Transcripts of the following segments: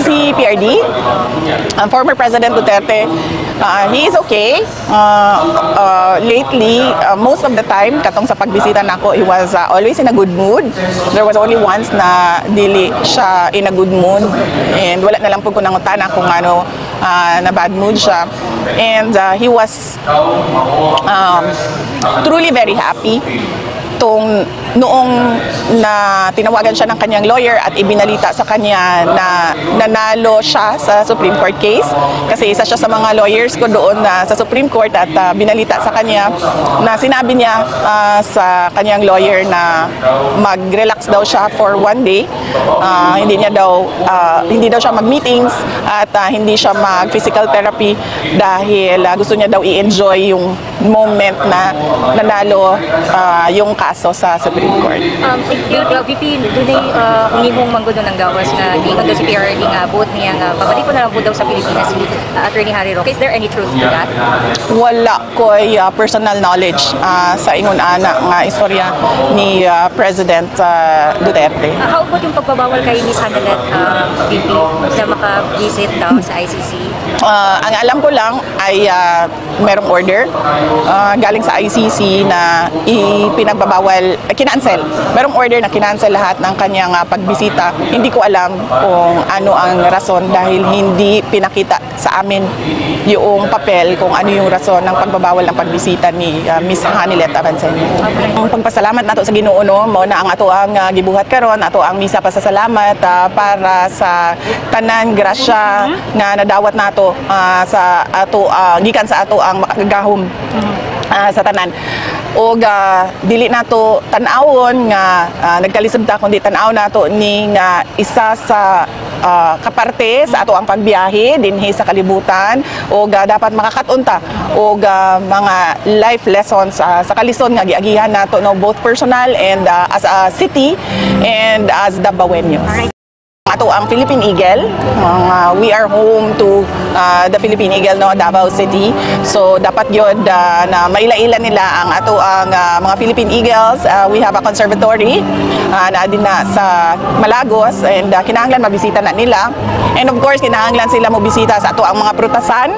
Si PRD, former President Duterte, he is okay. Lately, most of the time, katong sa pagbisita nako, he was always in a good mood. There was only once na dili siya in a good mood, and wala na lang po ko nangutana kung ano, na bad mood siya. And he was truly very happy noong na tinawagan siya ng kanyang lawyer at ibinalita sa kanya na nanalo siya sa Supreme Court case, kasi isa siya sa mga lawyers ko doon sa Supreme Court, at binalita sa kanya na sinabi niya sa kanyang lawyer na mag-relax daw siya for one day. Hindi daw siya mag-meetings at hindi siya mag-physical therapy dahil gusto niya daw i-enjoy yung moment na nanalo yung kaso sa Supreme Court. VP, dunay humimong manggulo ng gawas nga niingon daw si PRD nga buot niya nga pabalik ko na lang po daw sa Pilipinas si Attorney Harry Roque. Is there any truth to that? Wala ko'y personal knowledge sa ingon ana nga istorya ni President Duterte. How about yung pagbabawal kay Ms. Hanelet, VP, na maka-visit daw sa ICC? Ang alam ko lang ay merong order galing sa ICC na ipinagbabawal, kinancel. Merong order na kinancel lahat ng kanyang pagbisita. Hindi ko alam kung ano ang rason dahil hindi pinakita sa amin yung papel kung ano yung rason ng pagbabawal ng pagbisita ni Ms. Hanelet Abancenio. Ang pagpasalamat nato sa Ginoo mo na ang ato ang gibuhat karon, ato ang misa pasasalamat para sa tanan grasya nga nadawat nato sa ato gikan sa ato ang makagahom sa tanan. Og dili nato tan-awon nga nagkalisod ta kundi tan-aw nato ni nga isa sa kaparte sa ato ang pagbiyahe dinhi sa kalibutan, og dapat makakatunta og mga life lessons sa kalison nga giagihan nato no, both personal and as a city and as Dabaweños. Ato ang Philippine Eagle, we are home to the Philippine Eagle, no, Davao City. So dapat yun na maila-ila nila ang ato ang mga Philippine Eagles. We have a conservatory na din na sa Malagos, and kinahanglan mabisita na nila. And of course, kinahanglan sila mobisita sa ato ang mga prutasan.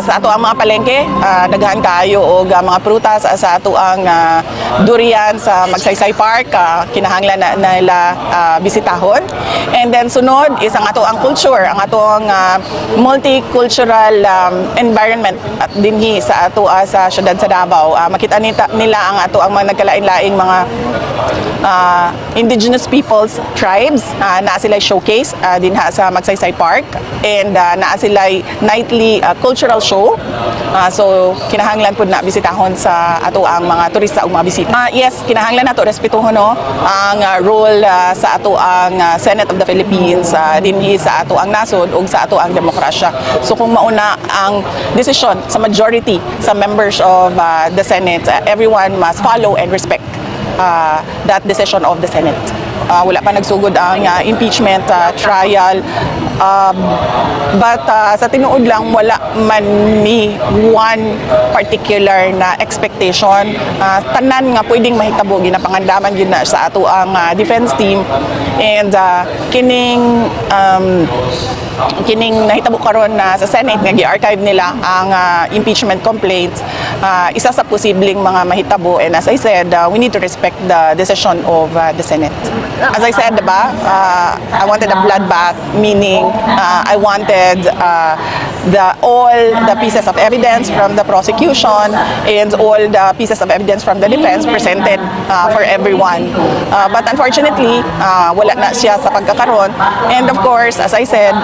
Sa ato ang mga palengke, daghan kaayo og mga prutas sa ato ang durian sa Magsaysay Park, kinahanglan na nila bisitahon. And then sunod is ang ato ang culture, ang ato ang multicultural environment at dinhi sa ato sa syudad sa Davao. Makita nila ang ato ang mga nagkalain-laing mga indigenous peoples, tribes, na sila showcase dinha sa Magsaysay Park, and na sila nightly cultural show. So kinahanglan pud na bisitahon sa ato ang mga turista ug mga bisita. Yes, kinahanglan nato respetuhon no ang role sa ato ang Senate of the Philippines dinhi sa ato ang nasod ug sa ato ang demokrasya. So kung mauna ang decision sa majority sa members of the Senate, everyone must follow and respect that decision of the Senate. Wala pa nagsugod ang impeachment trial, but sa tinuod lang wala man ni one particular na expectation. Tanan nga pwedeng mahitabo ginapangandaman gyud na sa ato ang defense team, and kining nahitabo karon na sa Senate nga gi-archive nila ang impeachment complaints, isa sa posibleng mga mahitabo. And as I said, we need to respect the decision of the Senate. As I said, diba, I wanted a bloodbath, meaning I wanted all the pieces of evidence from the prosecution and all the pieces of evidence from the defense presented for everyone. But unfortunately, wala na siya sa pagkakaroon. And of course, as I said,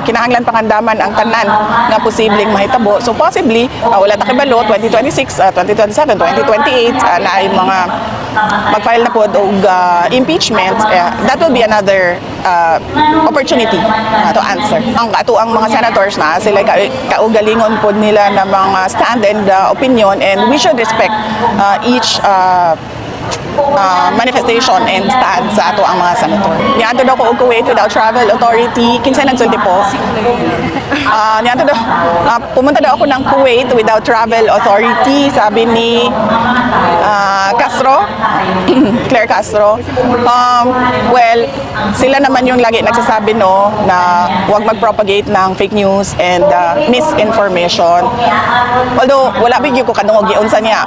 kinahanglan pangandaman ang tanan nga posibleng mahitabo. So possibly, wala ta kibalo 2026, 2027, 2028 na ay mga mag-file na po og impeachment. That will be another opportunity to answer. Ang ato ang mga senators na sila kaugalingon po nila na mga stand and opinion, and we should respect each manifestation and stand sa ato ang mga senator. Niadto daw ko og Kuwait without travel authority, kinsa nagsulti po. Niadto daw pumunta daw ako ng Kuwait without travel authority, sabi ni Castro, Claire Castro. Well, sila naman yung lagi nagsasabi no na huwag mag-propagate ng fake news and misinformation. Although wala bigyo ko kadungog giunsa niya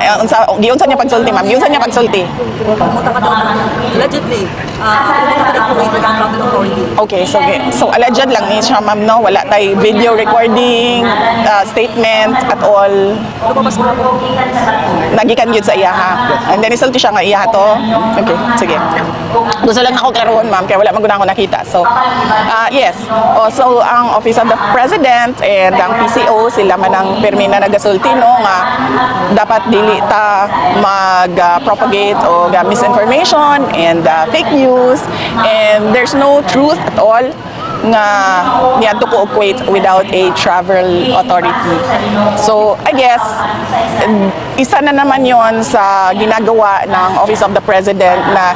pagsulti ma'am, giunsa niya pagsulti. Allegedly, pumunta ka ng authority. Okay, so alleged lang ni siya ma'am no, wala tay video recording, statement at all. Lumabas mo ako. Nagikan yun sa iya ha. And then isulti siya nga iya to. Okay, sige. Gusto lang ako karoon ma'am, kaya wala maguna ako nakita. So, yes. Also, ang Office of the President and ang PCO, sila man ang permi na nagasulti no, nga dapat dili ta mag-propagate o misinformation and fake news, and there's no truth at all nga niadto ko equate without a travel authority. So, I guess, isa na naman yon sa ginagawa ng Office of the President na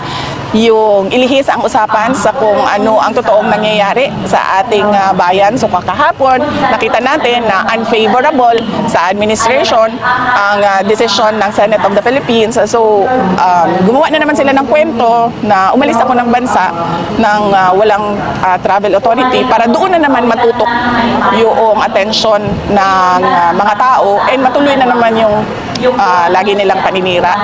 yung ilihis ang usapan sa kung ano ang totoong nangyayari sa ating bayan. So kakahapon, nakita natin na unfavorable sa administration ang decision ng Senate of the Philippines. So gumawa na naman sila ng kwento na umalis ako ng bansa ng walang travel authority para doon na naman matutok yung attention ng mga tao and matuloy na naman yung lagi nilang paninira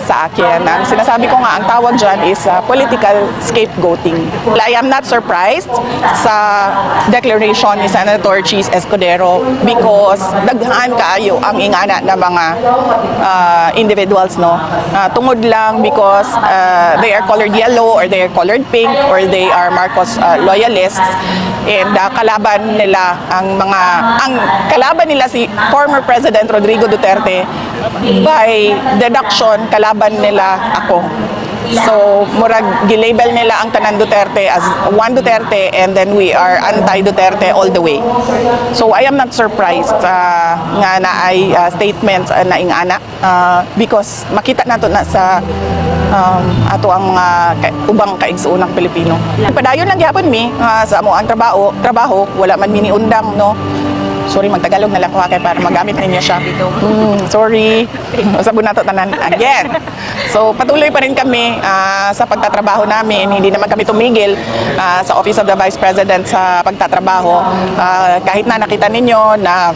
sa akin. Ang sinasabi ko nga, ang tawag dyan is political scapegoating. I am not surprised sa declaration ni Senator Cheese Escudero because daghan kaayo ang ingana ng mga individuals no. Tungod lang because they are colored yellow or they are colored pink or they are Marcos loyalists, and kalaban nila ang kalaban nila si former President Rodrigo Duterte, by deduction kalaban nila ako. So, murag gilabel nila ang tanan Duterte as one Duterte, and then we are anti-Duterte all the way. So, I am not surprised nga na ay statements na ingana because makita nato na sa ato ang mga ubang kaigsuunang Pilipino. Padayon lang gyapon mi sa amo ang trabaho wala man miniundang no. Sorry, magtagalog na lang ko kay para magamit ninyo siya. Sorry. Sabon nato tanan again. So, patuloy pa rin kami sa pagtatrabaho namin. Hindi naman kami tumigil sa Office of the Vice President sa pagtatrabaho. Kahit na nakita ninyo na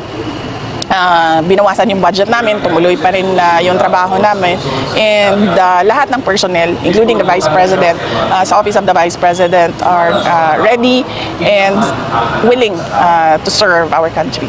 binawasan yung budget namin, tumuloy pa rin yung trabaho namin. And lahat ng personnel, including the Vice President, sa Office of the Vice President are ready and willing to serve our country.